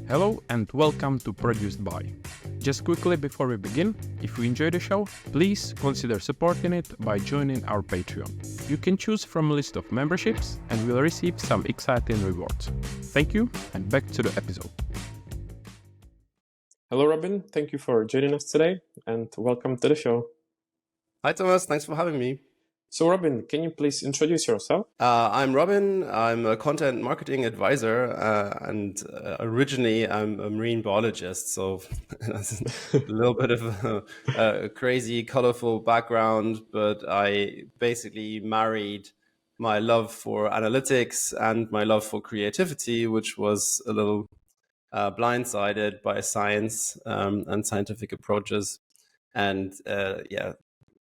Hello and welcome to Produced By. Just quickly before we begin, if you enjoy the show, please consider supporting it by joining our Patreon. You can choose from a list of memberships and will receive some exciting rewards. Thank you, and back to the episode. Hello Robin, thank you for joining us today and welcome to the show. Hi Thomas, thanks for having me. So Robin, can you please introduce yourself? I'm Robin. I'm a content marketing advisor, and originally I'm a marine biologist. So that's a little bit of a crazy, colorful background. But I basically married my love for analytics and my love for creativity, which was a little blindsided by science and scientific approaches, and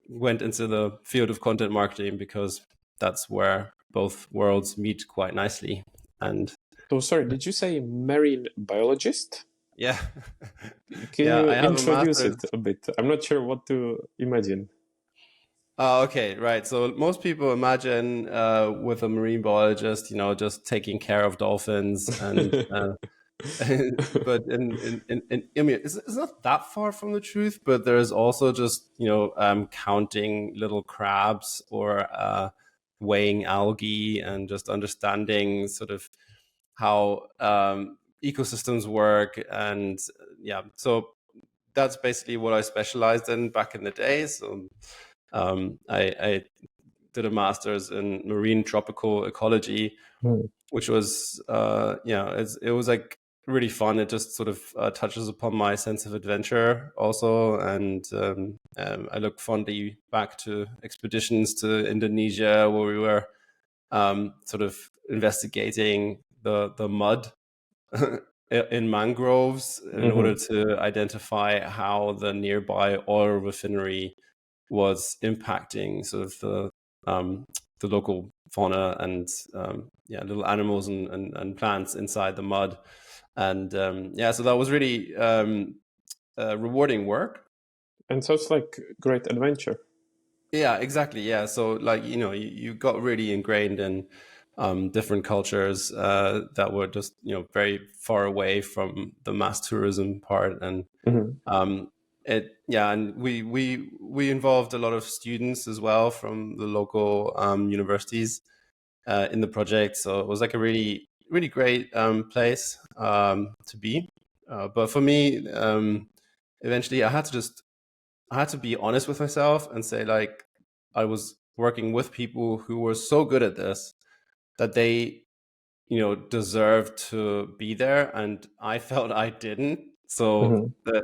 went into the field of content marketing because that's where both worlds meet quite nicely. And so sorry, did you say marine biologist? Yeah. Can you introduce it a bit? I'm not sure what to imagine. Okay, right. So most people imagine with a marine biologist, just taking care of dolphins and but I mean, it's not that far from the truth, but there's also just, counting little crabs or weighing algae and just understanding sort of how ecosystems work. And so that's basically what I specialized in back in the day. So I did a master's in marine tropical ecology, which was, it was like really fun. It just sort of touches upon my sense of adventure also. And I look fondly back to expeditions to Indonesia where we were sort of investigating the mud in mangroves in order to identify how the nearby oil refinery was impacting sort of the local fauna and little animals and plants inside the mud. And so that was really rewarding work. And so it's like great adventure. Yeah, exactly. Yeah. So like, you got really ingrained in different cultures that were just, very far away from the mass tourism part. And and we involved a lot of students as well from the local universities in the project. So it was like a really, really great place to be. But for me, eventually I had to be honest with myself and say, like, I was working with people who were so good at this that they, deserved to be there, and I felt I didn't. So the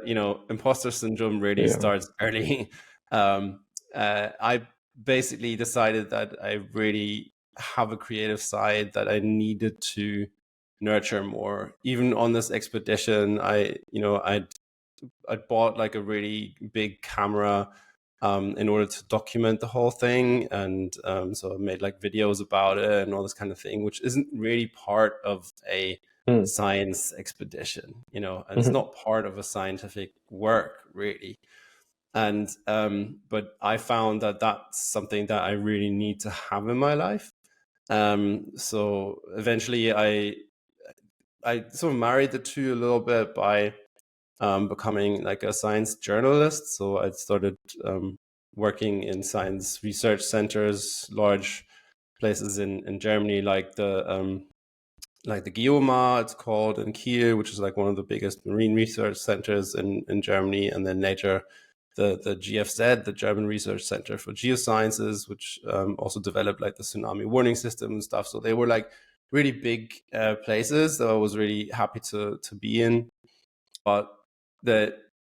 imposter syndrome really starts early. I basically decided that I really have a creative side that I needed to nurture more. Even on this expedition, I bought like a really big camera in order to document the whole thing. And so I made like videos about it and all this kind of thing, which isn't really part of a science expedition, and it's not part of a scientific work really. And but I found that that's something that I really need to have in my life. So eventually I sort of married the two a little bit by becoming like a science journalist. So I started working in science research centers, large places in Germany, like the GEOMA, it's called, in Kiel, which is like one of the biggest marine research centers in Germany, and then later the GFZ, the German Research Center for Geosciences, which also developed like the tsunami warning system and stuff. So they were like really big places that I was really happy to be in. But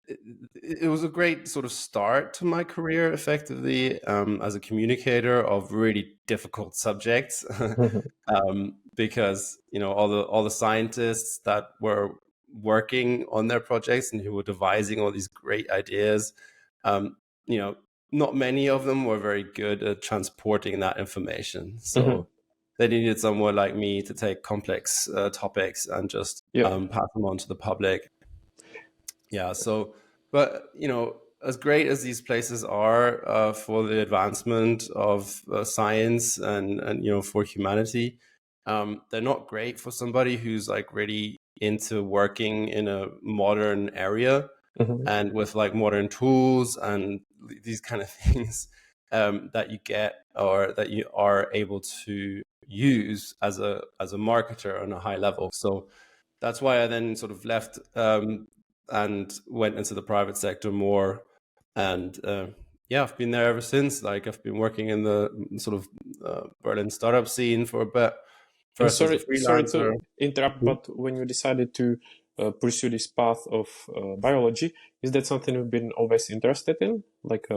it was a great sort of start to my career, effectively, as a communicator of really difficult subjects, because all the scientists that were working on their projects and who were devising all these great ideas, not many of them were very good at transporting that information. So they needed someone like me to take complex topics and just pass them on to the public. Yeah. So, but as great as these places are for the advancement of science and for humanity, they're not great for somebody who's like really into working in a modern area Mm-hmm. and with like modern tools and these kind of things that you get or that you are able to use as a marketer on a high level. So that's why I then sort of left and went into the private sector more. And yeah, I've been there ever since. Like I've been working in the sort of Berlin startup scene for a bit. And First as a sorry freelancer. to interrupt, but when you decided to pursue this path of biology, is that something you've been always interested in, like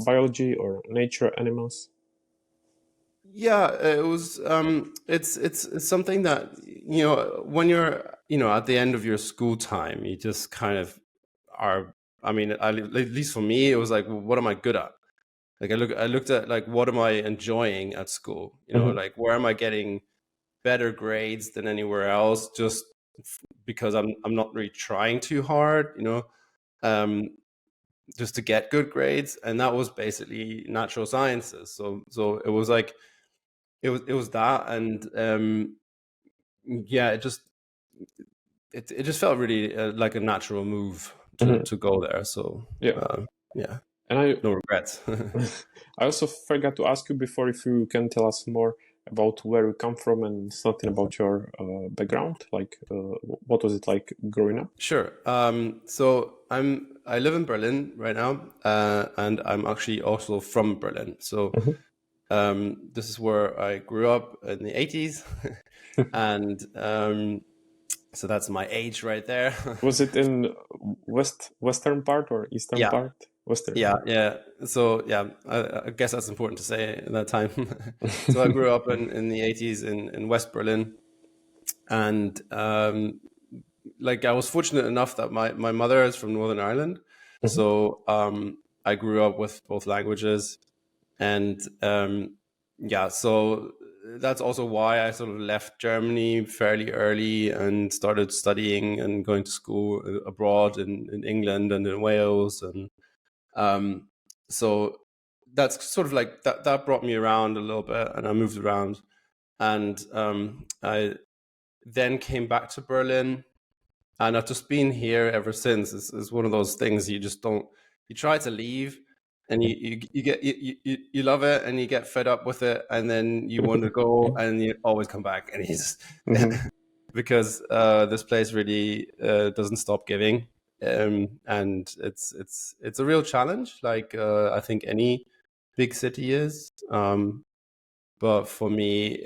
biology or nature, animals? Yeah, it was. It's something that when you're at the end of your school time, you just kind of are. I mean, at least for me, it was like, well, what am I good at? Like I looked at like what am I enjoying at school? Mm-hmm. Like where am I getting better grades than anywhere else? Just because I'm not really trying too hard, um, just to get good grades, and that was basically natural sciences. So it was like it was that, and yeah, it just felt really like a natural move Mm-hmm. to go there. So Yeah, yeah, and I no regrets. I also forgot to ask you before if you can tell us more about where you come from and something about your background. Like, what was it like growing up? Sure. So I live in Berlin right now, and I'm actually also from Berlin. So this is where I grew up in the 80s, and so that's my age right there. Was it in western part or eastern Yeah, part? Western. yeah. So yeah, I guess that's important to say at that time. So I grew up in the 80s in West Berlin, and like I was fortunate enough that my mother is from Northern Ireland, Mhm. so I grew up with both languages, and yeah, so that's also why I sort of left Germany fairly early and started studying and going to school abroad in England and in Wales, and um, so that's sort of like that brought me around a little bit, and I moved around, and I then came back to Berlin, and I've just been here ever since. It's one of those things you just don't. You try to leave, and you get you love it, and you get fed up with it, and then you want to go, and you always come back, and you just Mhm. because this place really doesn't stop giving, and it's a real challenge. Like I think any big city is, but for me,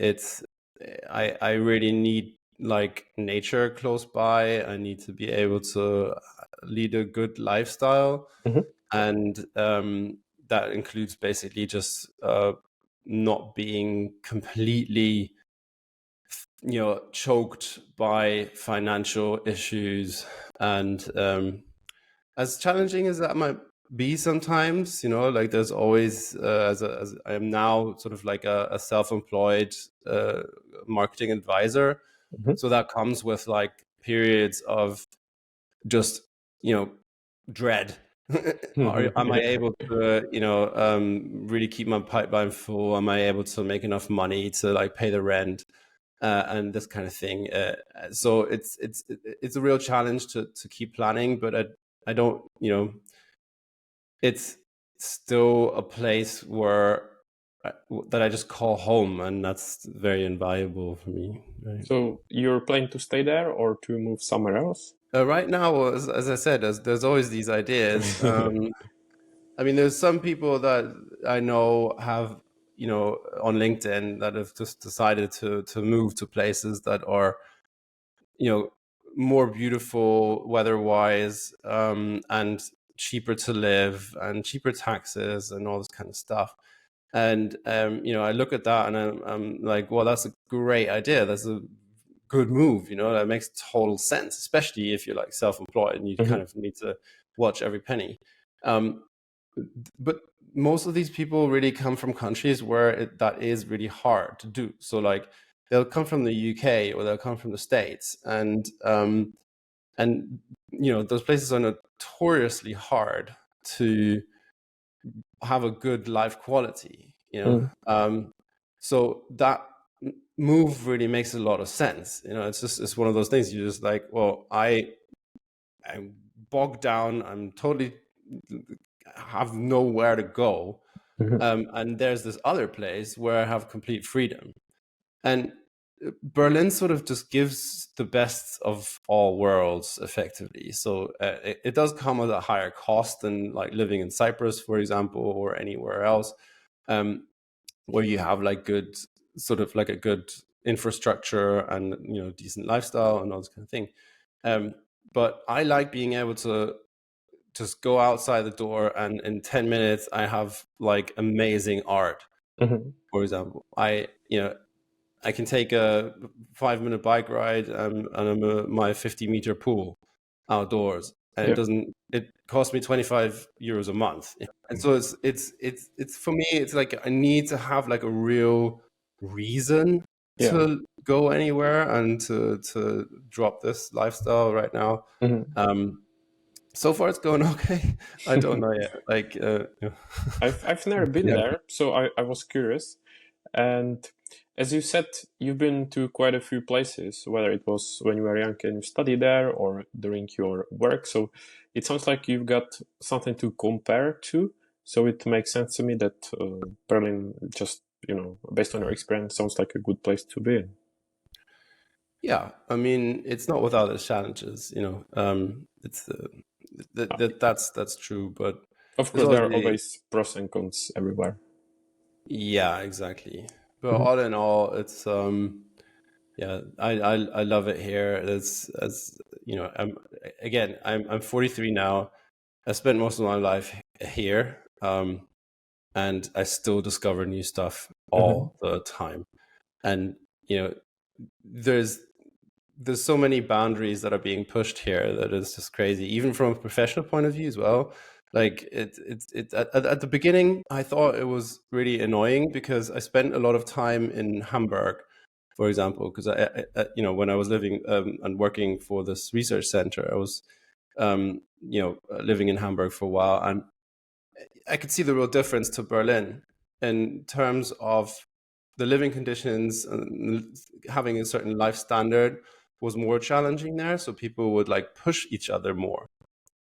I really need like nature close by. I need to be able to lead a good lifestyle, Mhm. and that includes basically just not being completely choked by financial issues, and as challenging as that might be sometimes, like there's always as I am now sort of like a self-employed uh, marketing advisor, Mhm. so that comes with like periods of just dread. Am I able to really keep my pipeline full? Am I able to make enough money to like pay the rent and this kind of thing? So it's a real challenge to keep planning, but I don't it's still a place where that I just call home, and that's very invaluable for me. Right. So you're planning to stay there or to move somewhere else? Right now, as I said, there's always these ideas. I mean, there's some people that I know have, on LinkedIn that have just decided to move to places that are, more beautiful weather-wise, and cheaper to live and cheaper taxes and all this kind of stuff. And I look at that and I'm like, well, that's a great idea. That's a good move. That makes total sense, especially if you're like self-employed and you kind of need to watch every penny. Um, but most of these people really come from countries where that is really hard to do. So like they'll come from the UK or they'll come from the States, and those places are notoriously hard to have a good life quality. Mm. So that move really makes a lot of sense. It's one of those things. You're just like, well, I'm bogged down. I'm totally have nowhere to go. And there's this other place where I have complete freedom. And Berlin sort of just gives the best of all worlds, effectively. So it does come at a higher cost than like living in Cyprus, for example, or anywhere else, where you have like good sort of like a good infrastructure and decent lifestyle and all this kind of thing. But I like being able to just go outside the door and in 10 minutes I have like amazing art. For example, I can take a 5-minute bike ride and I'm my 50-meter pool outdoors, and it costs me 25 euros a month. And so it's for me, it's like I need to have like a real reason to go anywhere and to drop this lifestyle right now. So far it's going okay. I don't know yet. Like I've never been there, so I was curious. And as you said, you've been to quite a few places, whether it was when you were young and you studied there or during your work. So it sounds like you've got something to compare to. So it makes sense to me that Berlin, just, based on your experience, sounds like a good place to be in. Yeah, I mean, it's not without its challenges, it's that's true, but of course there are always pros and cons everywhere. Yeah, exactly. But all in all, it's I love it here. As I'm 43 now. I spent most of my life here, and I still discover new stuff all the time. And there's so many boundaries that are being pushed here that is just crazy, even from a professional point of view as well. Like at the beginning, I thought it was really annoying because I spent a lot of time in Hamburg, for example, because I when I was living and working for this research center, I was living in Hamburg for a while, and I could see the real difference to Berlin in terms of the living conditions and having a certain life standard was more challenging there. So people would like push each other more.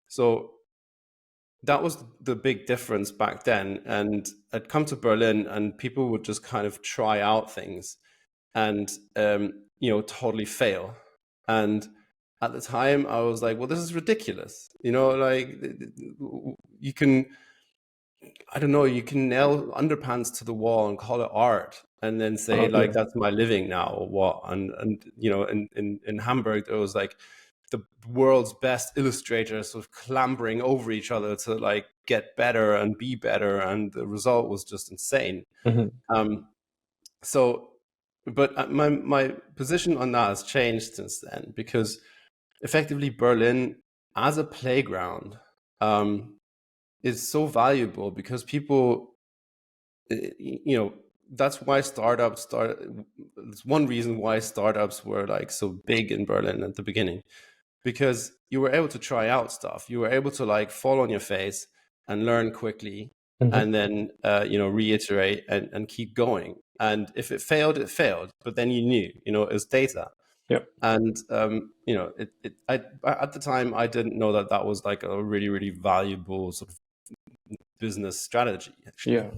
So that was the big difference back then. And I'd come to Berlin and people would just kind of try out things and, totally fail. And at the time I was like, well, this is ridiculous. Like you can, I don't know, you can nail underpants to the wall and call it art and then say that's my living now or what. And in Hamburg, there was like the world's best illustrators sort of clambering over each other to like get better and be better. And the result was just insane. But my position on that has changed since then, because effectively Berlin as a playground is so valuable because people, that's why it's one reason why startups were like so big in Berlin at the beginning, because you were able to try out stuff. You were able to like fall on your face and learn quickly and then, reiterate and keep going. And if it failed, it failed, but then you knew, it was data. Yep. And, at the time, I didn't know that was like a really, really valuable sort of business strategy, actually. Yeah.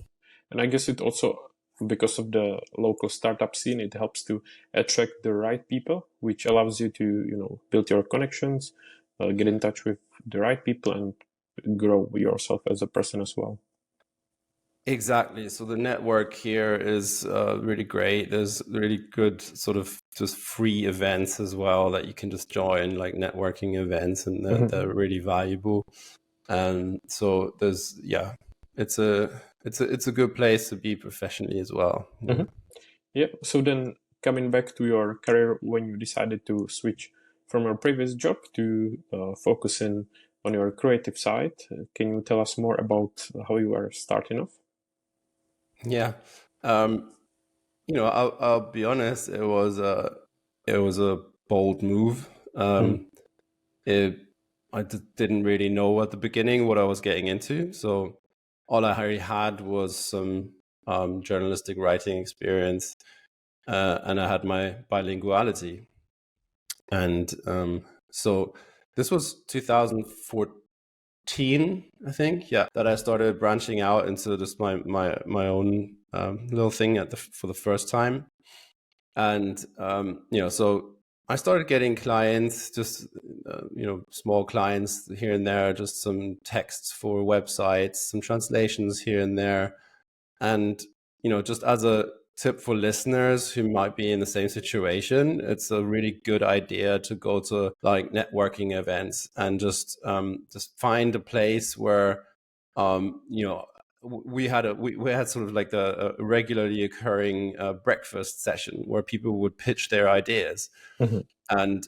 And I guess it also, because of the local startup scene, it helps to attract the right people, which allows you to, build your connections, get in touch with the right people and grow yourself as a person as well. Exactly. So the network here is really great. There's really good sort of just free events as well that you can just join, like networking events, and they're really valuable. And so it's a good place to be professionally as well. Yeah. So then coming back to your career, when you decided to switch from your previous job to focusing on your creative side, can you tell us more about how you were starting off? Yeah. I'll be honest, it was a bold move. I didn't really know at the beginning what I was getting into. So all I really had was some journalistic writing experience. and I had my bilinguality. And so this was 2014, I think, yeah, that I started branching out into just my own little thing for the first time. And so I started getting clients, just small clients here and there, just some texts for websites, some translations here and there. And just as a tip for listeners who might be in the same situation, it's a really good idea to go to like networking events and just find a place where we had sort of like a regularly occurring breakfast session where people would pitch their ideas. Mm-hmm. And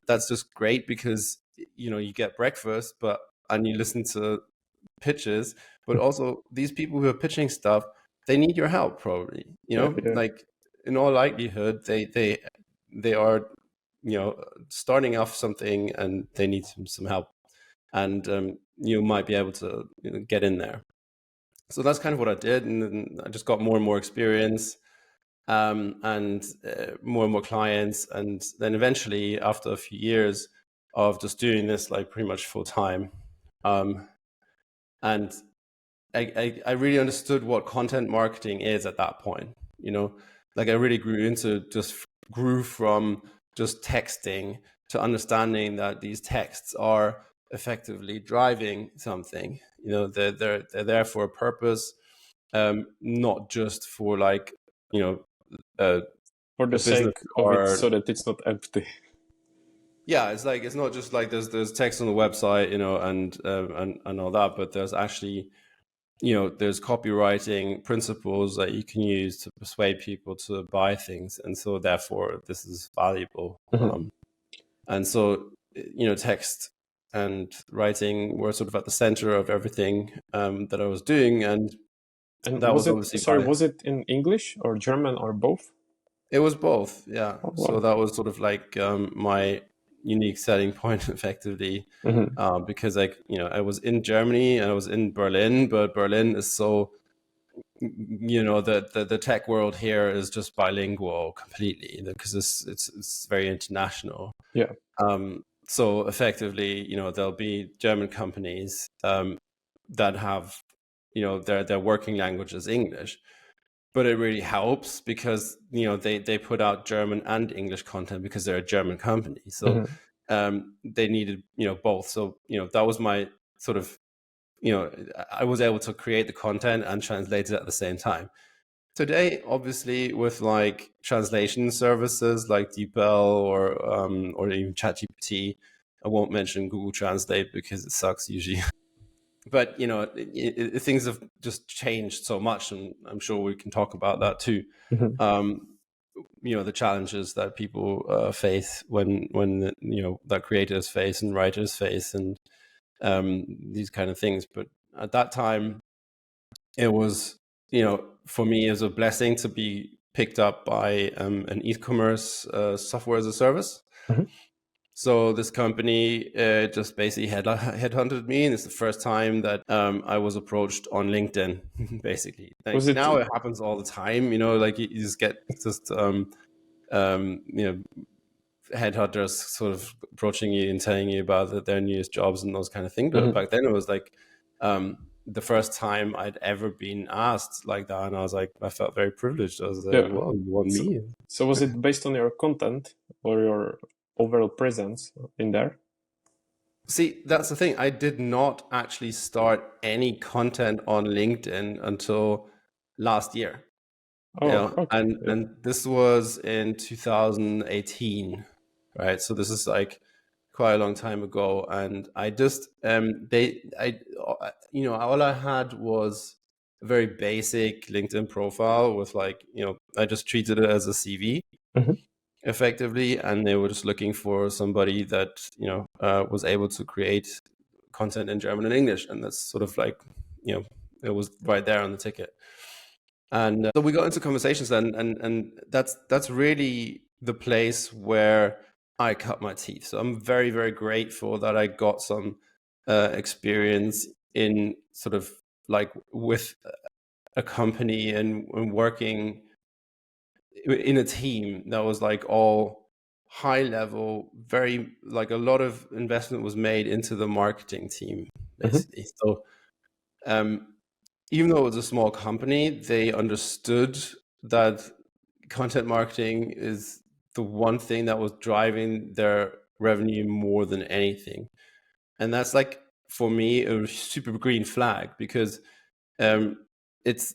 that's just great because you get breakfast and you listen to pitches, but also these people who are pitching stuff, they need your help probably, Yeah. like in all likelihood they are starting off something and they need some help, and you might be able to get in there. So that's kind of what I did, and then I just got more and more experience, and more and more clients, and then eventually after a few years of just doing this like pretty much full time, and I really understood what content marketing is at that point. Like I really grew from just texting to understanding that these texts are effectively driving something. They're there for a purpose, not just for like for the sake of it, so that it's not empty. Yeah, it's not just like there's text on the website, and all that, but there's actually there's copywriting principles that you can use to persuade people to buy things, and so therefore this is valuable. Mm-hmm. And so text and writing were sort of at the center of everything that I was doing, and that was obviously was it in English or German or both? It was both, yeah. Oh, wow. So that was sort of like my unique selling point, effectively, mm-hmm. Because I was in Germany and I was in Berlin, but Berlin is so, the tech world here is just bilingual completely because it's very international. Yeah. So effectively, there'll be German companies that have, their working language is English. But it really helps because they put out German and English content because they're a German company, so they needed both. So that was my sort of I was able to create the content and translate it at the same time. Today, obviously, with like translation services like DeepL or even ChatGPT, I won't mention Google Translate because it sucks usually. But things have just changed so much, and I'm sure we can talk about that too. The challenges that people face when that creators face and writers face, and these kind of things. But at that time, it was for me, it was a blessing to be picked up by an e-commerce software as a service. Mm-hmm. So this company just basically headhunted me, and it's the first time that I was approached on LinkedIn. Basically, now it happens all the time. Like you just get headhunters sort of approaching you and telling you about their newest jobs and those kind of things. But back then, it was like the first time I'd ever been asked like that, and I felt very privileged. I was like, "Well, you want me?" So was it based on your content or your overall presence in there? See, that's the thing. I did not actually start any content on LinkedIn until last year. Okay. And this was in 2018, right? So this is like quite a long time ago. And I just all I had was a very basic LinkedIn profile with like, I just treated it as a CV. Effectively, and they were just looking for somebody that was able to create content in German and English, and that's sort of like it was right there on the ticket. And so we got into conversations, and that's really the place where I cut my teeth. So I'm very, very grateful that I got some experience in sort of like with a company and working in a team that was like all high level, very like a lot of investment was made into the marketing team basically. So even though it was a small company, they understood that content marketing is the one thing that was driving their revenue more than anything. And that's like, for me, a super green flag, because it's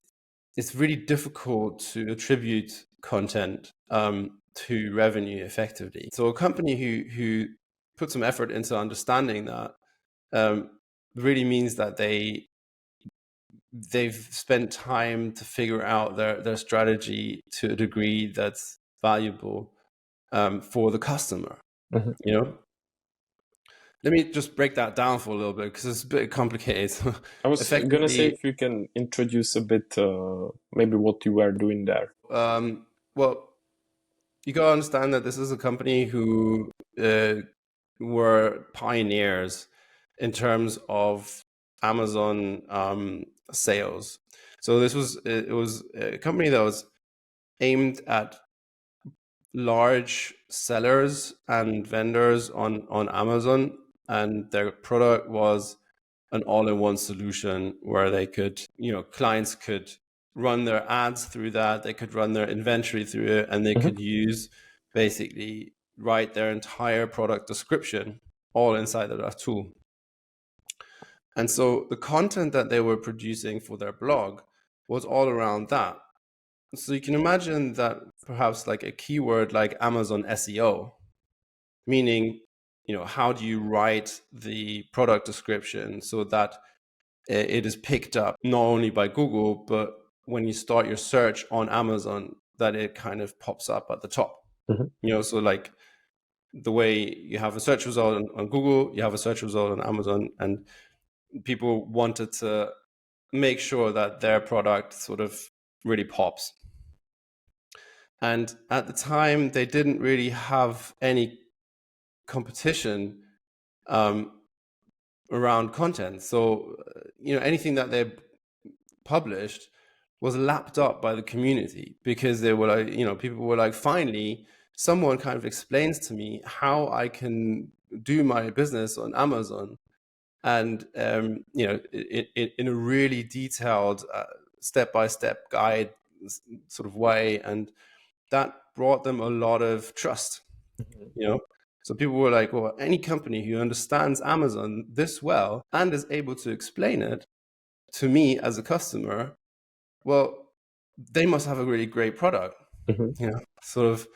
really difficult to attribute content to revenue effectively. So a company who put some effort into understanding that really means that they've spent time to figure out their strategy to a degree that's valuable for the customer. You know, let me just break that down for a little bit, because it's a bit complicated. I was gonna say if you can introduce a bit maybe what you were doing there. Well, you gotta understand that this is a company who were pioneers in terms of Amazon sales. So it was a company that was aimed at large sellers and vendors on Amazon, and their product was an all-in-one solution where they could, clients could run their ads through that, they could run their inventory through it, and they could basically write their entire product description all inside of that tool. And so the content that they were producing for their blog was all around that. So you can imagine that perhaps like a keyword like Amazon SEO, meaning, how do you write the product description so that it is picked up not only by Google, but when you start your search on Amazon, that it kind of pops up at the top. So like the way you have a search result on Google, you have a search result on Amazon, and people wanted to make sure that their product sort of really pops. And at the time, they didn't really have any competition around content. So, anything that they published was lapped up by the community, because they were like, people were like, finally, someone kind of explains to me how I can do my business on Amazon. And, in a really detailed step-by-step guide sort of way. And that brought them a lot of trust, So people were like, well, any company who understands Amazon this well and is able to explain it to me as a customer, well, they must have a really great product, sort of.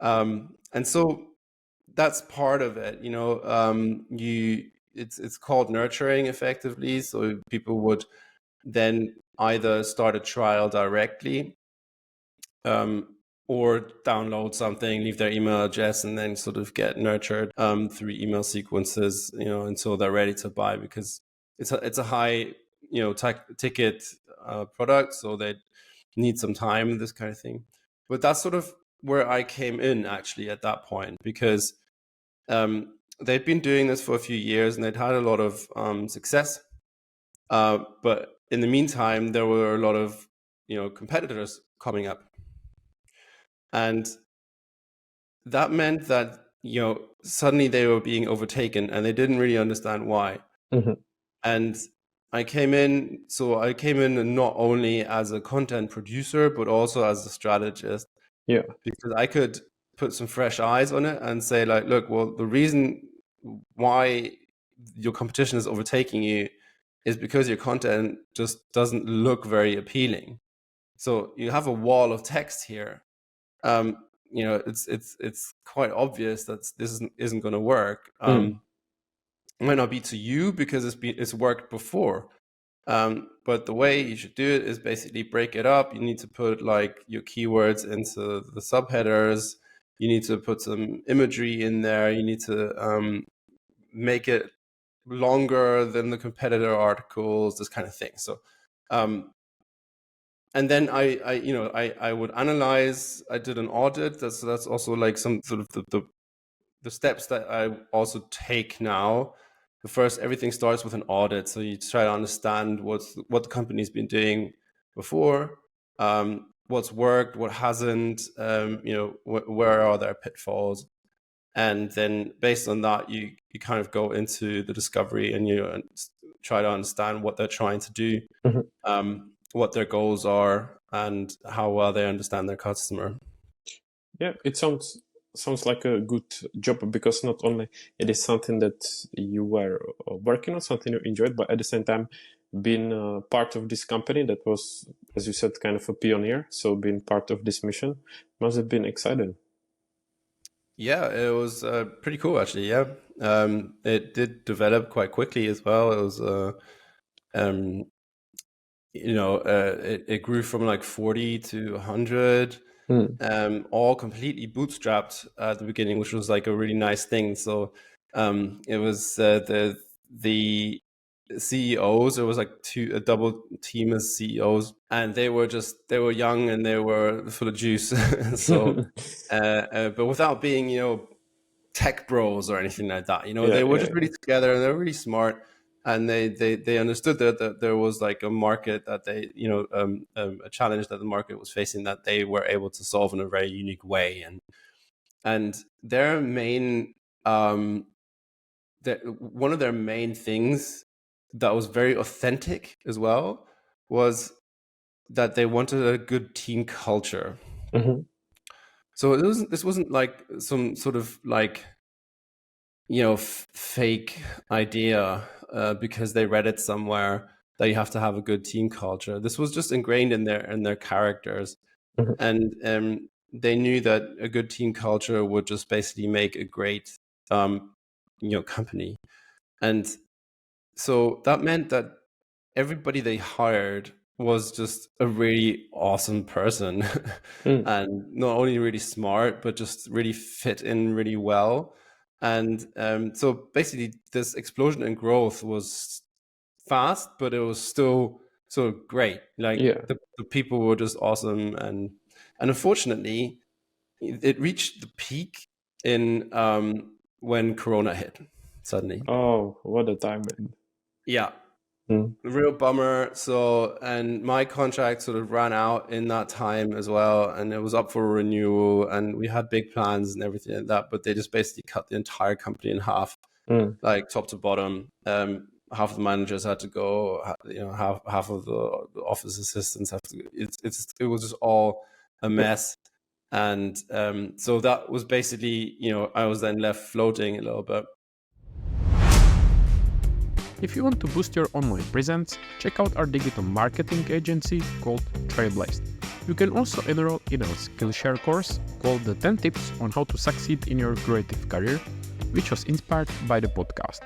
And so that's part of it, it's called nurturing effectively. So people would then either start a trial directly, or download something, leave their email address, and then sort of get nurtured through email sequences, until they're ready to buy, because it's a high, ticket product, so they need some time, this kind of thing. But that's sort of where I came in actually at that point, because they'd been doing this for a few years and they'd had a lot of success. But in the meantime, there were a lot of, competitors coming up. And that meant that, suddenly they were being overtaken and they didn't really understand why. And I came in not only as a content producer, but also as a strategist. Yeah. Because I could put some fresh eyes on it and say like, look, well, the reason why your competition is overtaking you is because your content just doesn't look very appealing. So you have a wall of text here. It's quite obvious that this isn't going to work. It might not be to you because it's worked before. But the way you should do it is basically break it up. You need to put like your keywords into the subheaders. You need to put some imagery in there. You need to make it longer than the competitor articles, this kind of thing. So, and then I would analyze. I did an audit. That's also like some sort of the steps that I also take now. First, everything starts with an audit. So you try to understand what the company's been doing before. what's worked, what hasn't, where are there pitfalls, and then based on that, you kind of go into the discovery and you try to understand what they're trying to do, what their goals are, and how well they understand their customer. Yeah, it sounds like a good job, because not only it is something that you were working on, something you enjoyed, but at the same time being part of this company that was, as you said, kind of a pioneer. So being part of this mission must have been exciting. Yeah, it was pretty cool actually. Yeah, it did develop quite quickly as well. It was, it grew from like 40 to 100, all completely bootstrapped at the beginning, which was like a really nice thing. So it was the CEOs. There was like a double team of CEOs, and they were young and they were full of juice. So, but without being tech bros or anything like that. They were just really together and they're really smart, and they understood that there was like a market that they a challenge that the market was facing that they were able to solve in a very unique way, and their main one of their main things that was very authentic as well was that they wanted a good team culture. So this wasn't like some sort of like fake idea because they read it somewhere that you have to have a good team culture. This was just ingrained in their characters, and they knew that a good team culture would just basically make a great company. And so that meant that everybody they hired was just a really awesome person and not only really smart, but just really fit in really well. And so basically this explosion in growth was fast, but it was still so great. Like the people were just awesome. And unfortunately it reached the peak in when Corona hit suddenly. Oh, what a time. Yeah. Real bummer. So, and my contract sort of ran out in that time as well, and it was up for renewal, and we had big plans and everything like that, but they just basically cut the entire company in half, like top to bottom. Half of the managers had to go, half of the office assistants have to. It was just all a mess, and so that was basically, I was then left floating a little bit. If you want to boost your online presence, check out our digital marketing agency called Trailblazed. You can also enroll in our Skillshare course called The 10 Tips on How to Succeed in Your Creative Career, which was inspired by the podcast.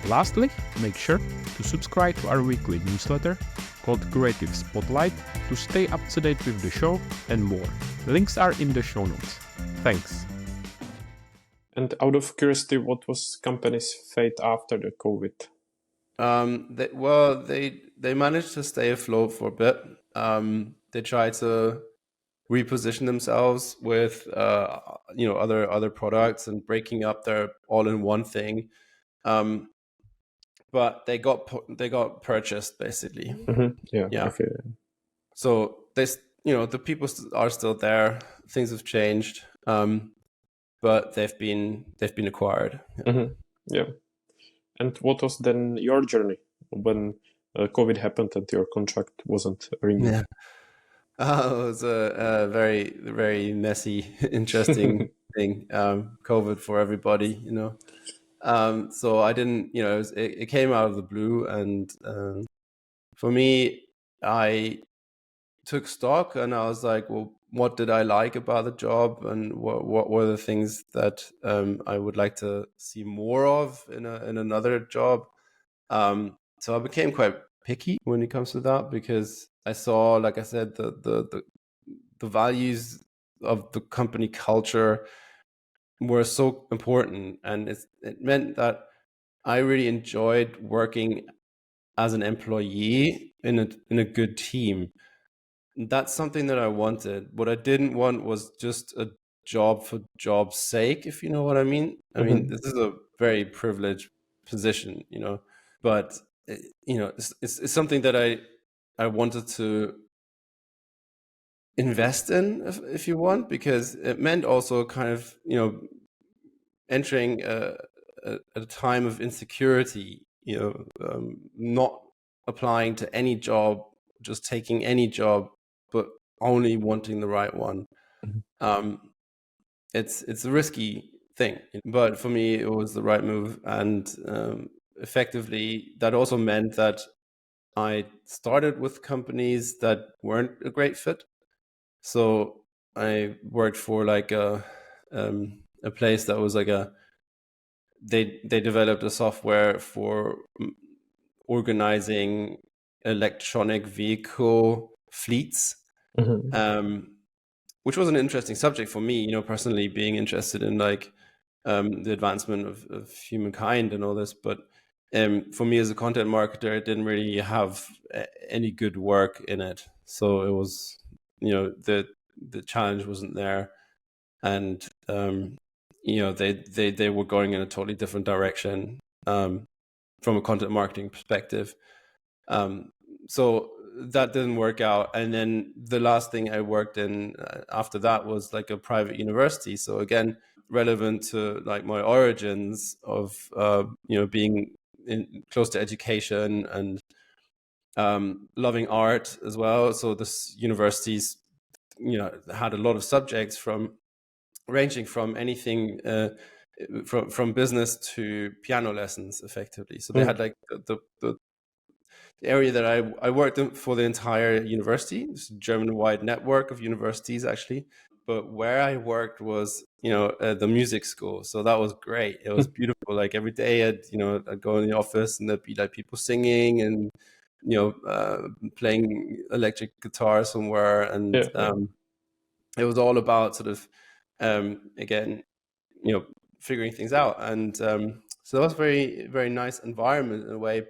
Lastly, make sure to subscribe to our weekly newsletter called Creative Spotlight to stay up to date with the show and more. Links are in the show notes. Thanks. And out of curiosity, what was company's fate after the COVID? They managed to stay afloat for a bit. They tried to reposition themselves with other products and breaking up their all-in-one thing, but they got purchased basically. Yeah. So the people are still there. Things have changed, but they've been acquired. Yeah. And what was then your journey when COVID happened and your contract wasn't renewed? Yeah. It was a very, very messy, interesting thing. COVID for everybody, So I didn't, it came out of the blue, and for me, I took stock and I was like, well, what did I like about the job, and what were the things that I would like to see more of in another job. So I became quite picky when it comes to that, because I saw, like I said, the values of the company culture were so important, and it meant that I really enjoyed working as an employee in a good team. That's something that I wanted. What I didn't want was just a job for job's sake, if you know what I mean. I mean, this is a very privileged position, but it's something that I wanted to invest in, if you want, because it meant also kind of, entering a time of insecurity, not applying to any job, just taking any job, but only wanting the right one. Mhm. It's a risky thing, but for me, it was the right move. And effectively, that also meant that I started with companies that weren't a great fit. So I worked for like a place that was like they developed a software for organizing electronic vehicle fleets, which was an interesting subject for me, personally, being interested in like the advancement of humankind and all this. But for me as a content marketer, it didn't really have any good work in it. So it was, the challenge wasn't there. And, they were going in a totally different direction from a content marketing perspective. So that didn't work out. And then the last thing I worked in after that was like a private university. So again, relevant to like my origins of being close to education and loving art as well. So this universities had a lot of subjects ranging from anything from business to piano lessons, effectively. So they had like the area that I worked in for the entire university. It's a German-wide network of universities, actually. But where I worked was, the music school. So that was great. It was beautiful. Like every day I'd go in the office and there'd be like people singing and, playing electric guitar somewhere. And it was all about sort of, again, figuring things out. And so that was very, very nice environment in a way.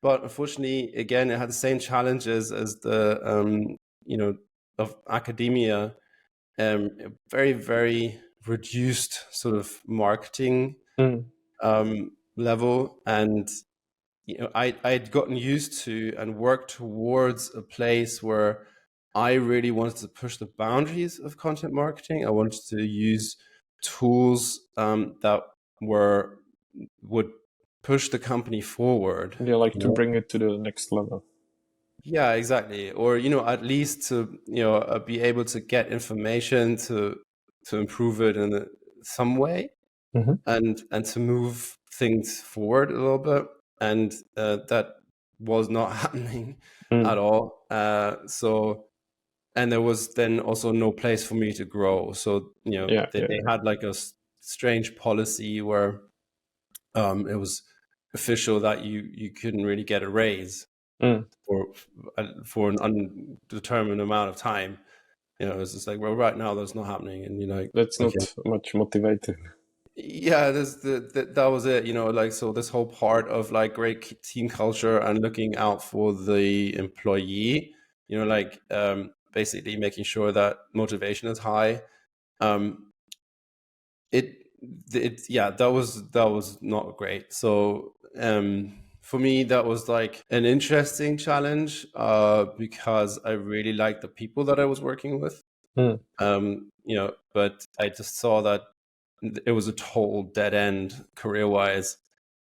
But unfortunately, again, it had the same challenges as the, of academia, very, very reduced sort of marketing level. And, I'd gotten used to and worked towards a place where I really wanted to push the boundaries of content marketing. I wanted to use tools that would push the company forward. Yeah, like to bring it to the next level. Yeah, exactly. Or, at least to, be able to get information to improve it in some way and to move things forward a little bit. And that was not happening at all. And there was then also no place for me to grow. So, they had like a strange policy where it was official that you couldn't really get a raise for an undetermined amount of time. It's just like, well, right now that's not happening, and like that's not much motivating. Yeah, that was it. Like, so this whole part of like great team culture and looking out for the employee, like basically making sure that motivation is high. That was not great. So for me, that was like an interesting challenge because I really liked the people that I was working with. But I just saw that it was a total dead end career wise.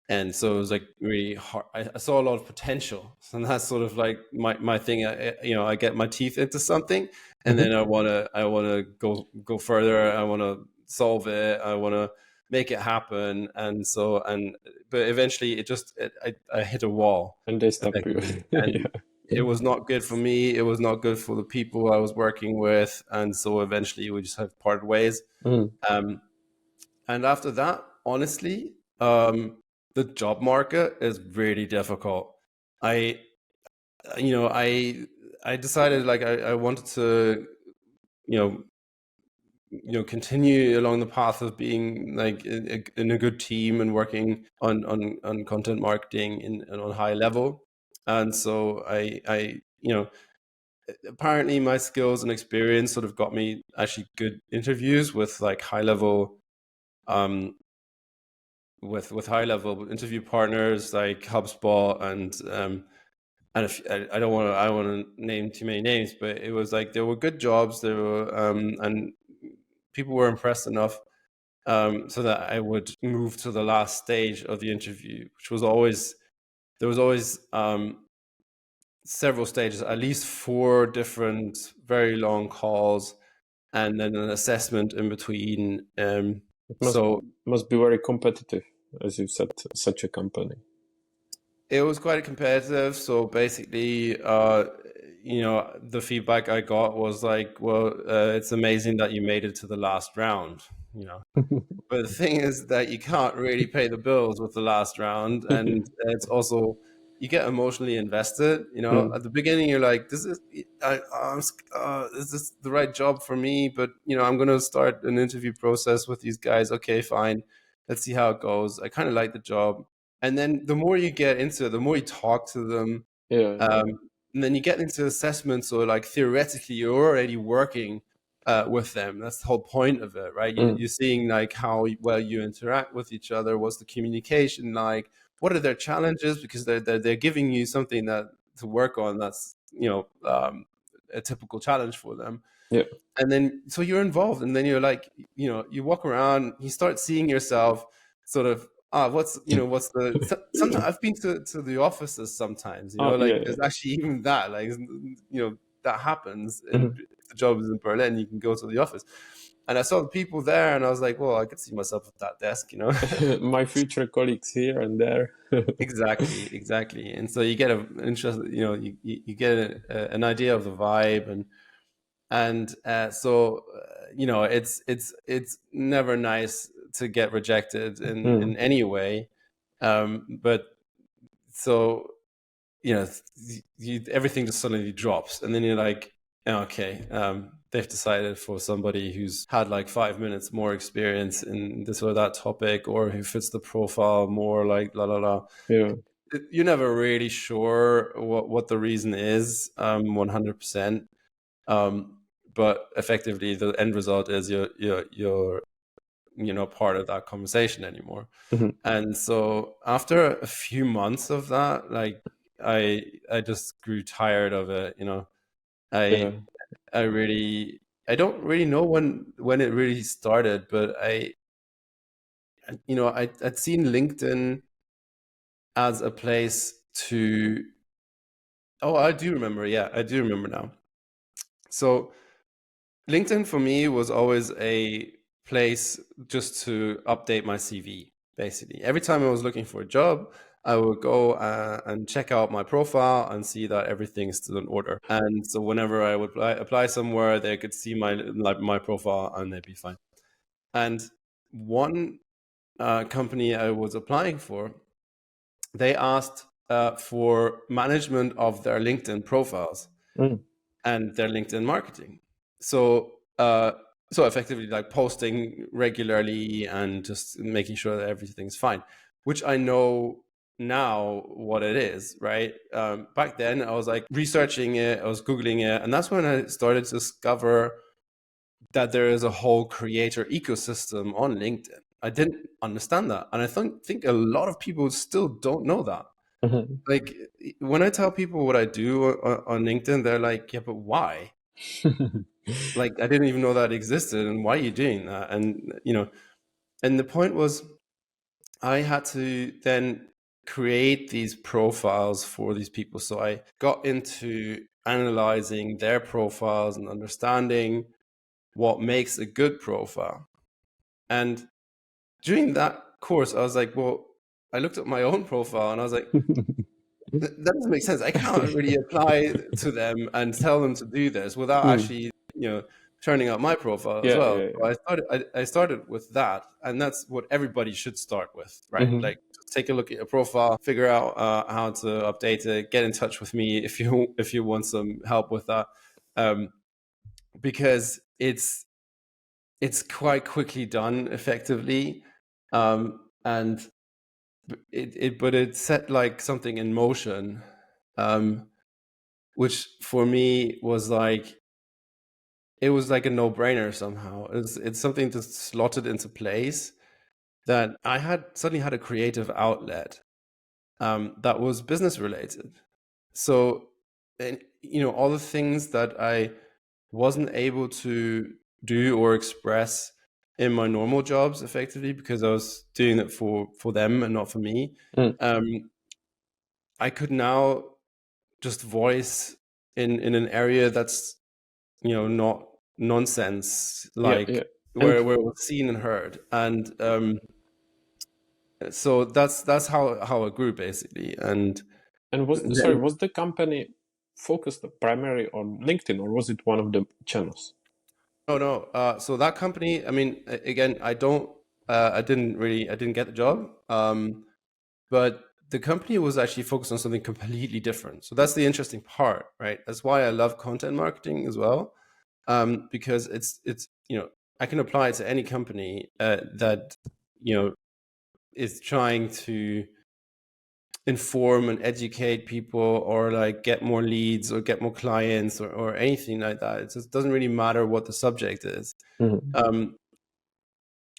And so it was like really hard. I saw a lot of potential, and that's sort of like my thing. I get my teeth into something, and then I want to go further. I want to solve it. I want to make it happen. But eventually I hit a wall, and they stopped you. And it was not good for me. It was not good for the people I was working with, and so eventually we just have parted ways. And after that, honestly, the job market is really difficult. I decided like I wanted to, continue along the path of being like in a good team and working on content marketing and on high level. And so I apparently my skills and experience sort of got me actually good interviews with like high level with high level interview partners like HubSpot and and if, I don't want to name too many names, but it was like there were good jobs, there were and people were impressed enough so that I would move to the last stage of the interview, which was always there was always several stages, at least 4 different very long calls, and then an assessment in between. It must be very competitive, as you said, such a company. It was quite competitive. So basically, the feedback I got was like, well, it's amazing that you made it to the last round, But the thing is that you can't really pay the bills with the last round. And it's also, you get emotionally invested, At the beginning, you're like, is this the right job for me? But, I'm going to start an interview process with these guys. Okay, fine. Let's see how it goes. I kind of like the job. And then the more you get into it, the more you talk to them. And then you get into assessments. So like theoretically, you're already working with them. That's the whole point of it, right? You're seeing like how well you interact with each other. What's the communication like? What are their challenges? Because they're giving you something that to work on. That's a typical challenge for them. Yeah. And then so you're involved, and then you're like, you walk around, you start seeing yourself sort of. What's the? Sometimes I've been to the offices sometimes, there's actually even that, like, that happens. And if the job is in Berlin, you can go to the office. And I saw the people there, and I was like, well, I could see myself at that desk, My future colleagues here and there. Exactly. And so you get an interest, you get an idea of the vibe, and so it's never nice to get rejected in any way, but so everything just suddenly drops, and then you're like, okay, they've decided for somebody who's had like 5 minutes more experience in this or that topic, or who fits the profile more, like la la la. You're never really sure what the reason is 100%. But effectively, the end result is you're part of that conversation anymore. And so after a few months of that, like I just grew tired of it. I don't really know when it really started, but I'd seen LinkedIn as a place to. Oh, I do remember. Yeah, I do remember now. So LinkedIn for me was always a place just to update my CV, basically. Every time I was looking for a job, I would go and check out my profile and see that everything is still in order. And so whenever I would apply somewhere, they could see my profile and they'd be fine. And one company I was applying for, they asked for management of their LinkedIn profiles and their LinkedIn marketing. So effectively, like posting regularly and just making sure that everything's fine, which I know now what it is, right? Back then I was like researching it, I was Googling it, and that's when I started to discover that there is a whole creator ecosystem on LinkedIn. I didn't understand that. And I think a lot of people still don't know that. Like when I tell people what I do on LinkedIn, they're like, yeah, but why? Like, I didn't even know that existed, and why are you doing that? And and the point was, I had to then create these profiles for these people. So I got into analyzing their profiles and understanding what makes a good profile. And during that course, I was like, well, I looked at my own profile and I was like, that doesn't make sense. I can't really apply to them and tell them to do this without actually, turning out my profile as well. So I started with that, and that's what everybody should start with, right? Like, take a look at your profile, figure out how to update it, get in touch with me if you want some help with that, because it's quite quickly done effectively, and it set like something in motion, which for me was like, it was like a no-brainer somehow. It's something just slotted into place, that I suddenly had a creative outlet that was business related. So, and all the things that I wasn't able to do or express in my normal jobs effectively because I was doing it for them and not for me. I could now just voice in an area that's not nonsense, like where it was seen and heard, and so that's how it grew basically. And was the company focused primarily on LinkedIn, or was it one of the channels? no. So that company, I mean, again, I didn't get the job, but the company was actually focused on something completely different. So that's the interesting part, right? That's why I love content marketing as well, because it's I can apply it to any company that is trying to inform and educate people, or like get more leads or get more clients, or anything like that. It just doesn't really matter what the subject is.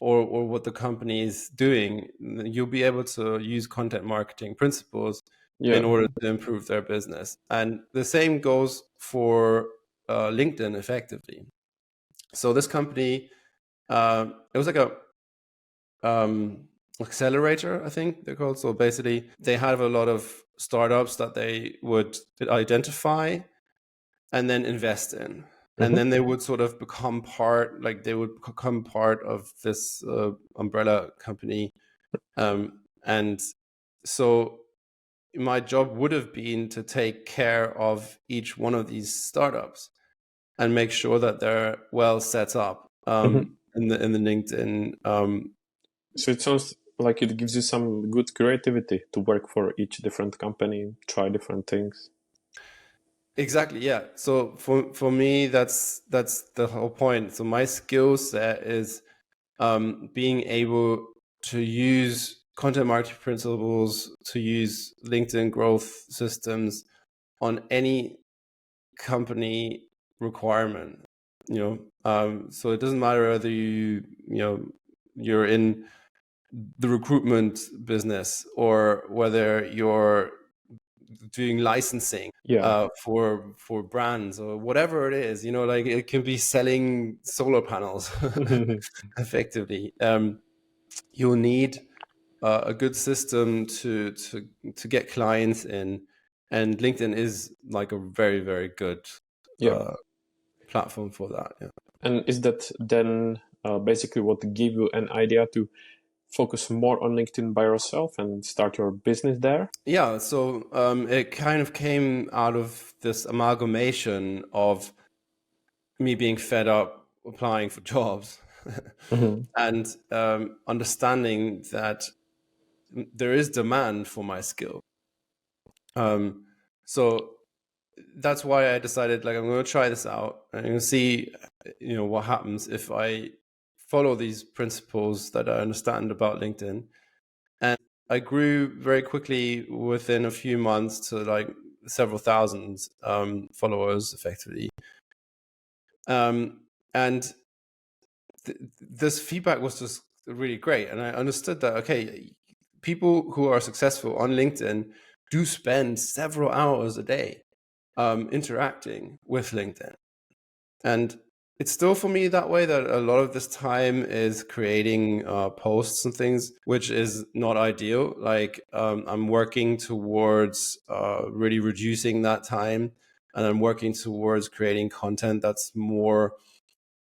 Or what the company is doing. You'll be able to use content marketing principles in order to improve their business. And the same goes for LinkedIn effectively. So this company, it was like a accelerator, I think they're called. So basically they have a lot of startups that they would identify and then invest in. And then they would sort of become part of this umbrella company. And so my job would have been to take care of each one of these startups and make sure that they're well set up in the LinkedIn. So it sounds like it gives you some good creativity to work for each different company, try different things. Exactly, yeah. So for me, that's the whole point. So my skill set is being able to use content marketing principles, to use LinkedIn growth systems on any company requirement. So it doesn't matter whether you're in the recruitment business or whether you're doing licensing for brands or whatever it is, like it can be selling solar panels effectively. You'll need a good system to get clients in, and LinkedIn is like a very, very good platform for that. Yeah. And is that then basically what gave you an idea to focus more on LinkedIn by yourself and start your business there? Yeah, so it kind of came out of this amalgamation of me being fed up applying for jobs and understanding that there is demand for my skill. So that's why I decided, like, I'm going to try this out and I'm going to see, what happens if I follow these principles that I understand about LinkedIn. And I grew very quickly within a few months to like several thousand followers effectively. And this feedback was just really great. And I understood that, okay, people who are successful on LinkedIn do spend several hours a day interacting with LinkedIn. And it's still for me that way, that a lot of this time is creating posts and things, which is not ideal. Like I'm working towards really reducing that time, and I'm working towards creating content that's more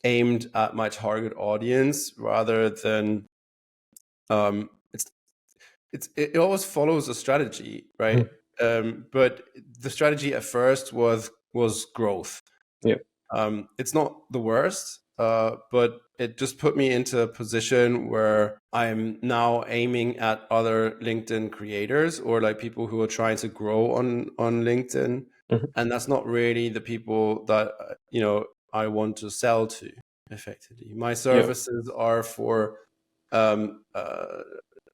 aimed at my target audience rather than it always follows a strategy, right? But the strategy at first was growth. It's not the worst, but it just put me into a position where I'm now aiming at other LinkedIn creators, or like people who are trying to grow on LinkedIn. And that's not really the people that I want to sell to effectively. My services are for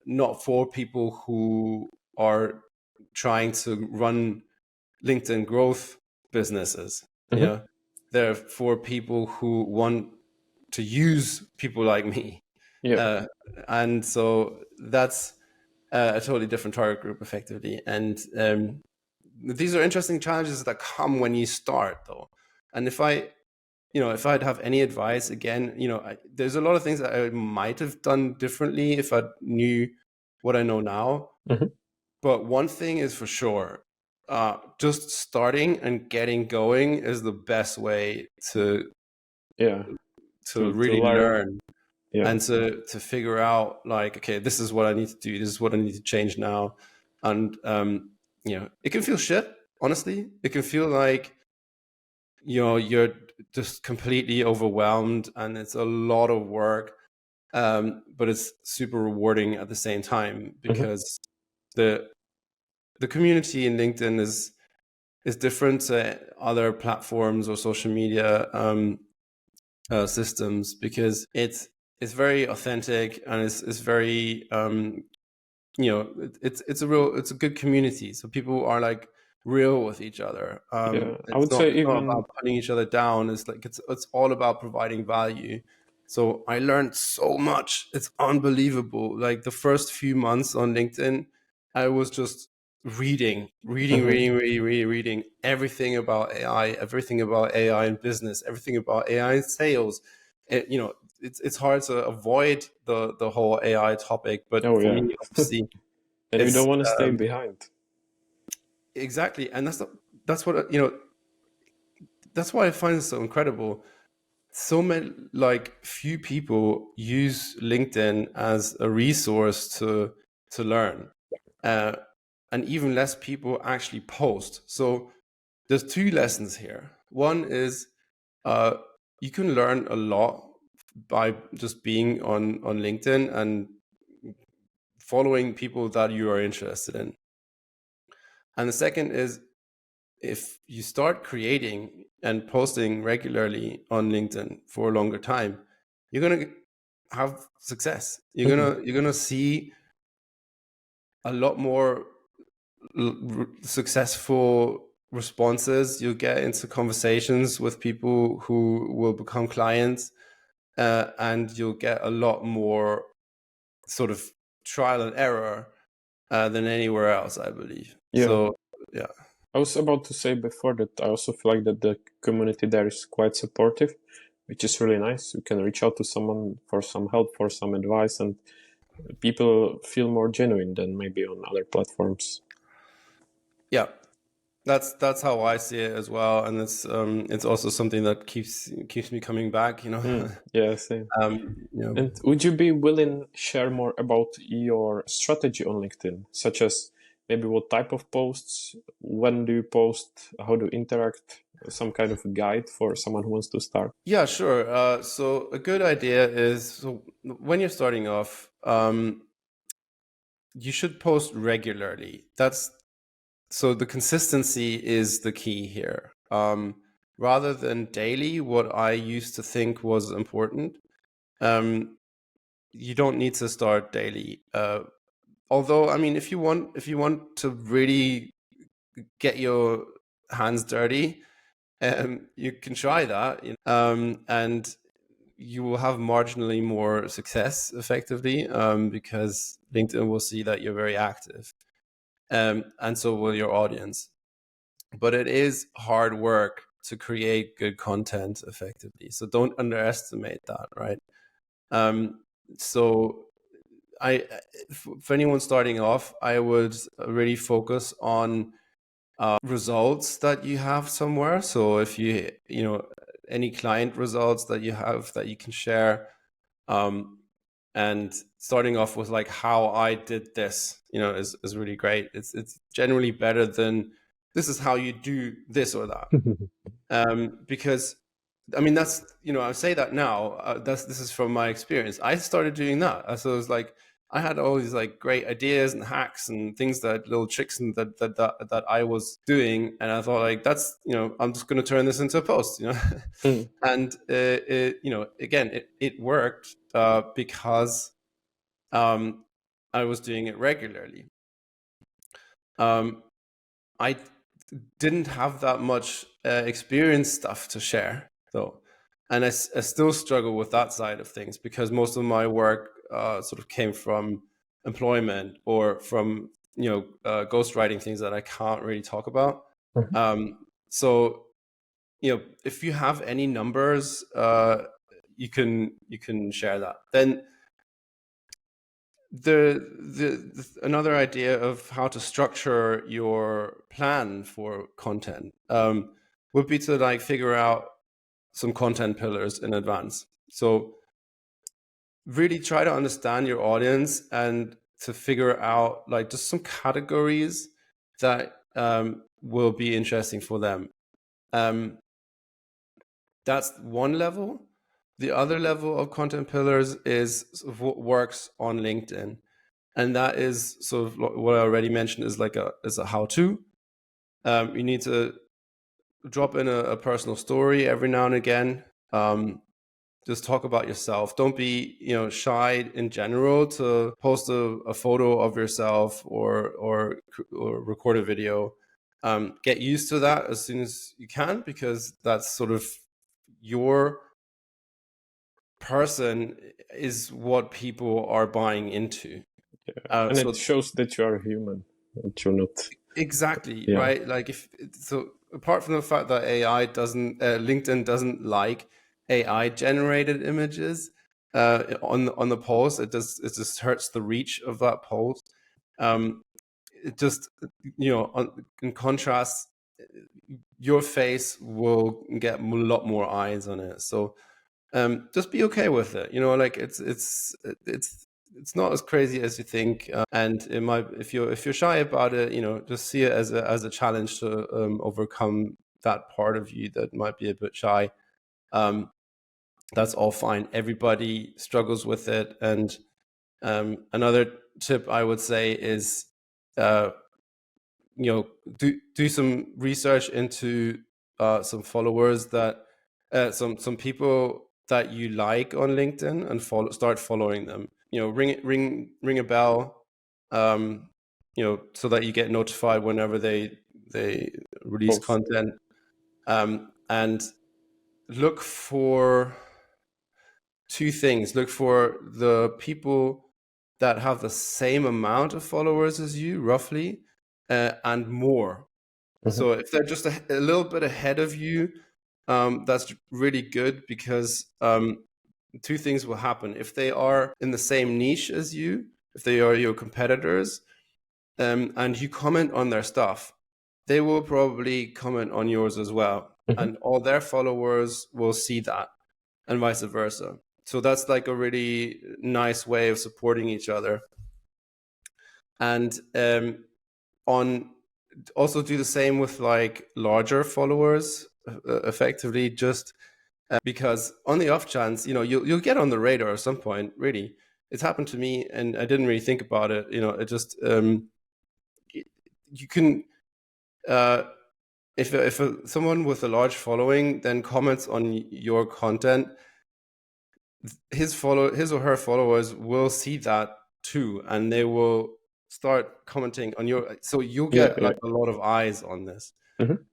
not for people who are trying to run LinkedIn growth businesses. They're for people who want to use people like me. And so that's a totally different target group effectively. And these are interesting challenges that come when you start, though. And if I'd have any advice, again, there's a lot of things that I might have done differently if I knew what I know now. Mm-hmm. But one thing is for sure, just starting and getting going is the best way to really learn. Yeah. And to figure out, like, okay, this is what I need to do. This is what I need to change now. And, it can feel shit, honestly. It can feel like, you're just completely overwhelmed and it's a lot of work. But it's super rewarding at the same time, because the community in LinkedIn is different to other platforms or social media systems, because it's very authentic, and it's very it's a good community. So people are like real with each other. I It's would not, say it's not even about putting each other down. It's like it's all about providing value. So I learned so much. It's unbelievable. Like the first few months on LinkedIn, I was just reading everything about AI in business, everything about AI in sales. It's hard to avoid the whole AI topic, but Oh, for yeah. me, obviously, and we it's don't want to stay behind. exactly, and that's what that's why I find it so incredible. So many, like, few people use LinkedIn as a resource to learn, and even less people actually post. So there's two lessons here. One is you can learn a lot by just being on LinkedIn and following people that you are interested in. And the second is, if you start creating and posting regularly on LinkedIn for a longer time, you're going to have success. You're going to see a lot more successful responses. You'll get into conversations with people who will become clients, and you'll get a lot more sort of trial and error than anywhere else, I believe. Yeah. So, yeah. I was about to say before that I also feel like that the community there is quite supportive, which is really nice. You can reach out to someone for some help, for some advice, and people feel more genuine than maybe on other platforms. Yeah, that's how I see it as well, and it's also something that keeps me coming back. Yeah, same. Yeah. And would you be willing to share more about your strategy on LinkedIn, such as maybe what type of posts, when do you post, how do you interact, some kind of a guide for someone who wants to start? Yeah, sure. So a good idea is, so when you're starting off, you should post regularly. So the consistency is the key here. Rather than daily, what I used to think was important, you don't need to start daily. Although, I mean, if you want to really get your hands dirty, you can try that, and you will have marginally more success effectively, because LinkedIn will see that you're very active, and so will your audience. But it is hard work to create good content effectively, so don't underestimate that, right? So for anyone starting off, I would really focus on results that you have somewhere. So if any client results that you have that you can share, and starting off with like how I did this, is really great. It's generally better than this is how you do this or that, because I mean that's I say that now. This is from my experience. I started doing that, so it was like I had all these like great ideas and hacks and things, that little tricks and that I was doing, and I thought, like, that's I'm just going to turn this into a post, and again, it worked because I was doing it regularly. I didn't have that much experience stuff to share, though, and I still struggle with that side of things, because most of my work sort of came from employment or from ghostwriting things that I can't really talk about. Mhm. So if you have any numbers, you can share that. Then the another idea of how to structure your plan for content would be to like figure out some content pillars in advance. So really try to understand your audience and to figure out like just some categories that will be interesting for them. That's one level. The other level of content pillars is sort of what works on LinkedIn. And that is sort of what I already mentioned is like a how-to. You need to drop in a personal story every now and again. Just talk about yourself. Don't be shy in general to post a photo of yourself or record a video. Get used to that as soon as you can, because that's sort of your person is what people are buying into. And So it shows that you are human, that you're not. exactly, Yeah. right? Like apart from the fact that LinkedIn doesn't like AI generated images on the post, it just hurts the reach of that post. It just in contrast, your face will get a lot more eyes on it. So just be okay with it. Like it's not as crazy as you think, and it might, if you're shy about it, just see it as a challenge to overcome that part of you that might be a bit shy. That's all fine. Everybody struggles with it. And another tip I would say is do some research into some followers that some people that you like on LinkedIn, and start following them. Ring a bell, so that you get notified whenever they release Post. content, and look for two things. Look for the people that have the same amount of followers as you, roughly, and more. Mhm. So if they're just a little bit ahead of you, that's really good, because two things will happen. If they are in the same niche as you, if they are your competitors, and you comment on their stuff, they will probably comment on yours as well. Mhm. And all their followers will see that, and vice versa. So that's like a really nice way of supporting each other. And also do the same with like larger followers, effectively, just because on the off chance, you'll get on the radar at some point. Really, it's happened to me, and I didn't really think about it. It just you can if someone with a large following then comments on your content, his or her followers will see that too, and they will start commenting on your. So you'll get Yeah. like a lot of eyes on this. Mhm.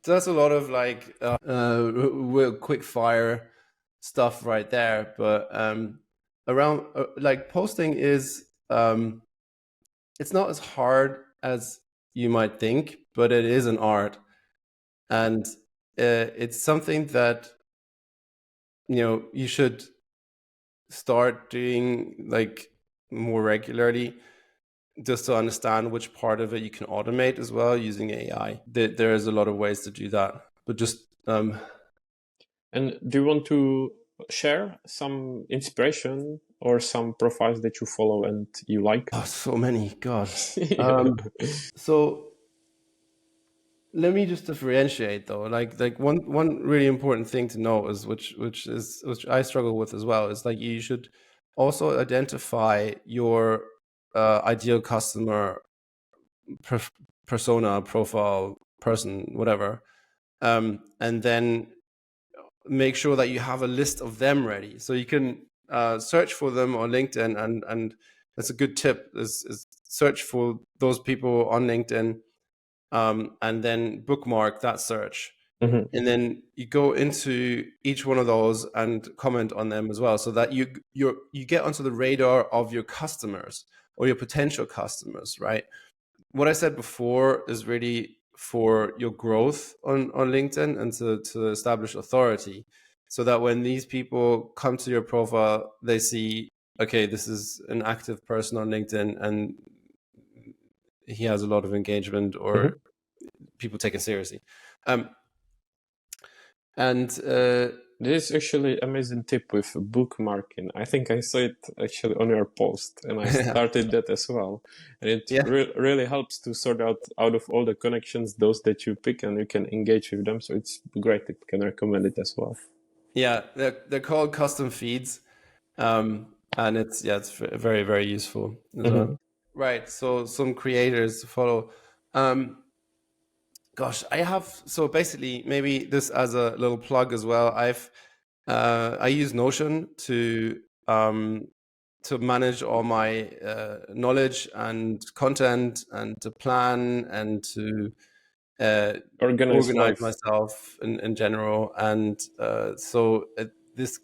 So that's a lot of like real quick fire stuff right there. But around like posting is it's not as hard as you might think, but it is an art, and it's something that you should start doing like more regularly, just to understand which part of it you can automate as well using AI. There is a lot of ways to do that, but just And do you want to share some inspiration or some profiles that you follow and you like? so many, God. Yeah. So let me just differentiate though. Like one really important thing to know is which I struggle with as well, is like you should also identify your ideal customer persona, profile, person, whatever, and then make sure that you have a list of them ready, so you can search for them on LinkedIn, and that's a good tip, is search for those people on LinkedIn, and then bookmark that search. Mhm. And then you go into each one of those and comment on them as well, so that you get onto the radar of your customers, or your potential customers, right? What I said before is really for your growth on LinkedIn and to establish authority, so that when these people come to your profile, they see, okay, this is an active person on LinkedIn and he has a lot of engagement, or people take it seriously. This is actually amazing tip with bookmarking. I think I saw it actually on your post, and I started that as well. And it really helps to sort out of all the connections, those that you pick, and you can engage with them. So it's great. I can recommend it as well. Yeah, they're called custom feeds, and it's very, very useful as well. Right. So some creators to follow. Gosh, so basically, maybe this as a little plug as well. I use Notion to manage all my knowledge and content, and to plan, and to organize myself in general. And so this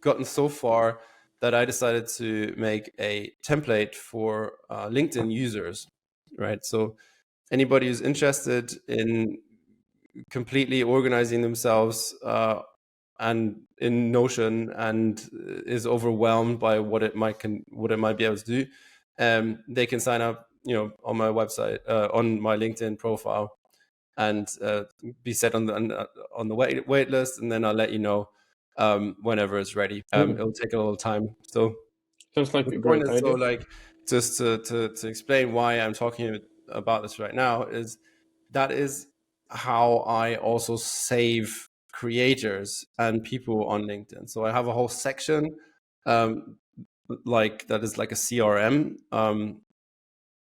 gotten so far that I decided to make a template for LinkedIn users, right? So anybody who's interested in completely organizing themselves and in Notion, and is overwhelmed by what it might be able to do, they can sign up, on my website, on my LinkedIn profile, and be set on the wait list, and then I'll let you know whenever it's ready. It'll take a little time. So sounds like a great idea. So, like, just to explain why I'm talking about this right now, is how I also save creators and people on LinkedIn. So I have a whole section that is like a CRM,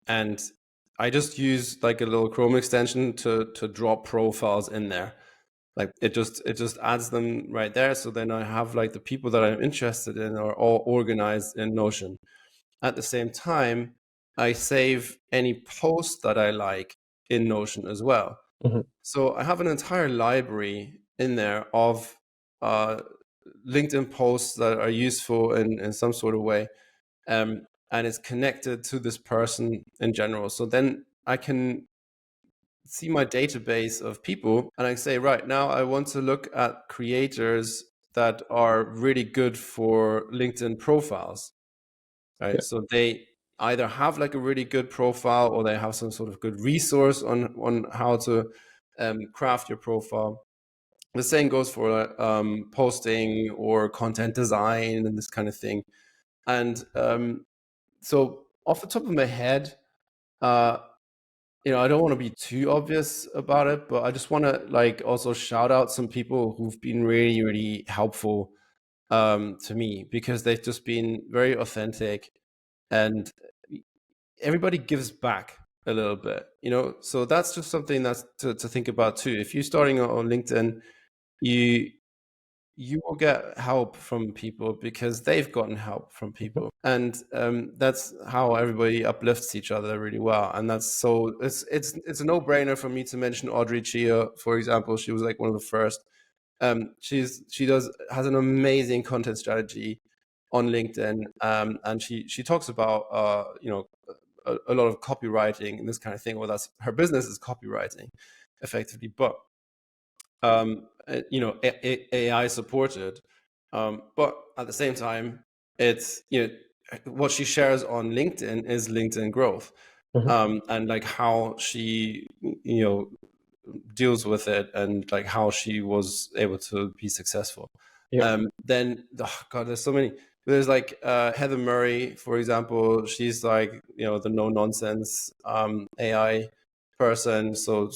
and I just use like a little Chrome extension to drop profiles in there. Like it just adds them right there. So then I have like the people that I'm interested in are all organized in Notion. At the same time, I save any post that I like in Notion as well. So I have an entire library in there of LinkedIn posts that are useful in some sort of way, and it's connected to this person in general. So then I can see my database of people, and I say, right now I want to look at creators that are really good for LinkedIn profiles, right? So they either have like a really good profile, or they have some sort of good resource on how to craft your profile. The same goes for posting or content design and this kind of thing. And so off the top of my head, I don't want to be too obvious about it, but I just want to like also shout out some people who've been really, really helpful to me, because they've just been very authentic, and everybody gives back a little bit, so that's just something that's to think about too. If you're starting on LinkedIn, you will get help from people because they've gotten help from people, and that's how everybody uplifts each other really well. And that's so it's a no-brainer for me to mention Audrey Chia, for example. She was like one of the first. She has an amazing content strategy on LinkedIn, and she talks about a lot of copywriting and this kind of thing. Well, that's her business is copywriting, effectively, but AI supported, but at the same time, it's what she shares on LinkedIn is LinkedIn growth, and like how she deals with it, and like how she was able to be successful. Then God, there's so many. There's like Heather Murray, for example. She's like the no nonsense AI person, so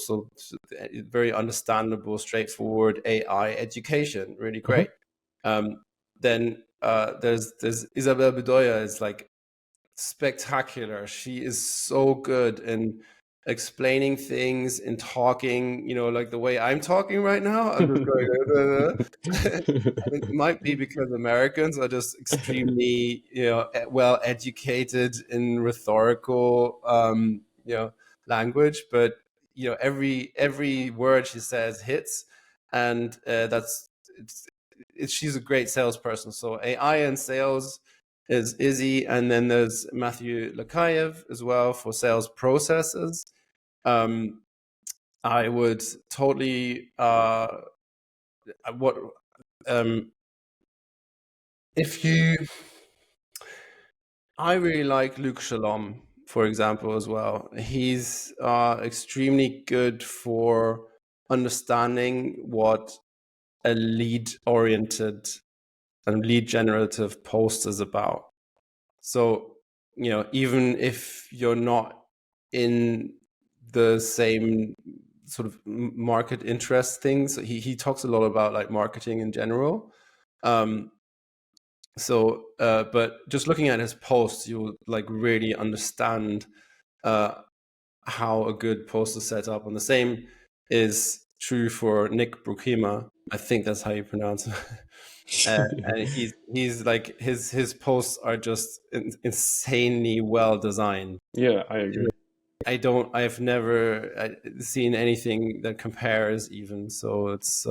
very understandable, straightforward AI education, really great. Then there's Isabel Bedoya is like spectacular. She is so good in explaining things and talking, like the way I'm talking right now. I'm just going it might be because Americans are just extremely well educated in rhetorical language, but every word she says hits, and she's a great salesperson. So AI and sales is Izzy, and then there's Matthew Lakayev as well for sales processes. I would totally I really like Luke Shalom, for example, as well. He's extremely good for understanding what a lead-oriented and lead-generative post is about. So, even if you're not in the same sort of market interest things, he talks a lot about like marketing in general. But just looking at his posts, you'll like really understand how a good post is set up. And the same is true for Nick Brukima. I think that's how you pronounce it. And he's like his posts are just insanely well designed. Yeah, I agree. I've never seen anything that compares even. So it's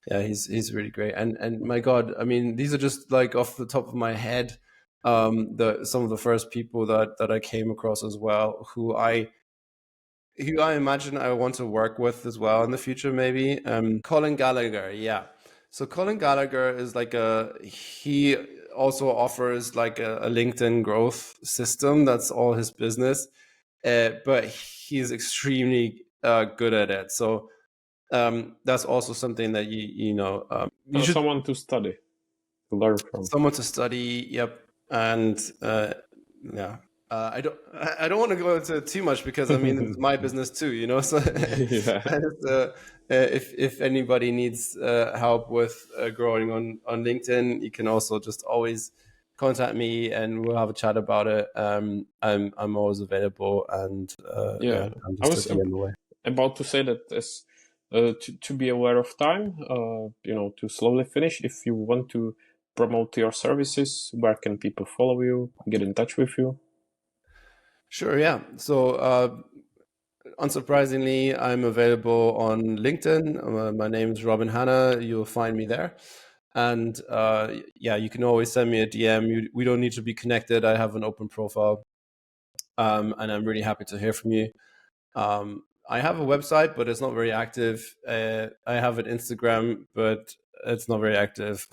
he's really great. And my God, I mean, these are just like off the top of my head, some of the first people that I came across as well, who I imagine I want to work with as well in the future, maybe. Colin Gallagher, yeah. So Colin Gallagher is like he also offers like a LinkedIn growth system. That's all his business. But he's extremely good at it. So that's also something that you should, someone to study, to learn from. Someone to study, yep. And yeah. I don't want to go into too much because I mean it's my business too, So if anybody needs help with growing on LinkedIn, you can also just always contact me and we'll have a chat about it. I'm always available, and I'm just looking in the way. About to say that as to be aware of time, to slowly finish. If you want to promote your services, where can people follow you, get in touch with you? Sure, yeah. So unsurprisingly, I'm available on LinkedIn. My name is Robin Hanna. You'll find me there. And you can always send me a DM. We don't need to be connected. I have an open profile. And I'm really happy to hear from you. I have a website, but it's not very active. I have an Instagram, but it's not very active.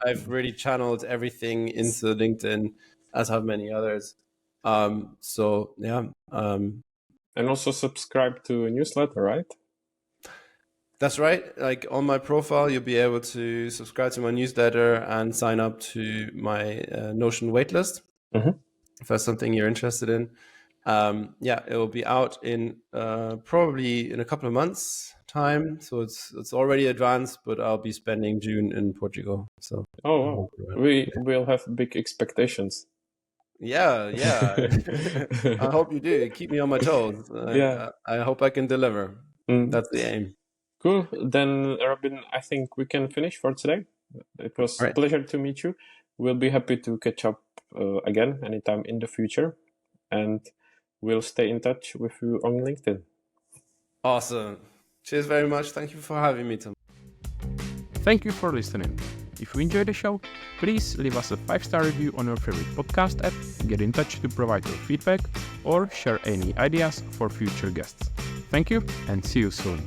I've really channeled everything into LinkedIn, as have many others. And also subscribe to a newsletter, right? That's right. Like on my profile, you'll be able to subscribe to my newsletter and sign up to my Notion waitlist. If that's something you're interested in. It will be out in probably in a couple of months time. So it's already advanced, but I'll be spending June in Portugal. So we will have big expectations. Yeah. I hope you do. Keep me on my toes. I hope I can deliver. That's the aim. Cool. Then, Robin, I think we can finish for today. It was a pleasure to meet you. We'll be happy to catch up again anytime in the future. And we'll stay in touch with you on LinkedIn. Awesome. Cheers very much. Thank you for having me, Tom. Thank you for listening. If you enjoyed the show, please leave us a 5-star review on your favorite podcast app, get in touch to provide your feedback, or share any ideas for future guests. Thank you and see you soon.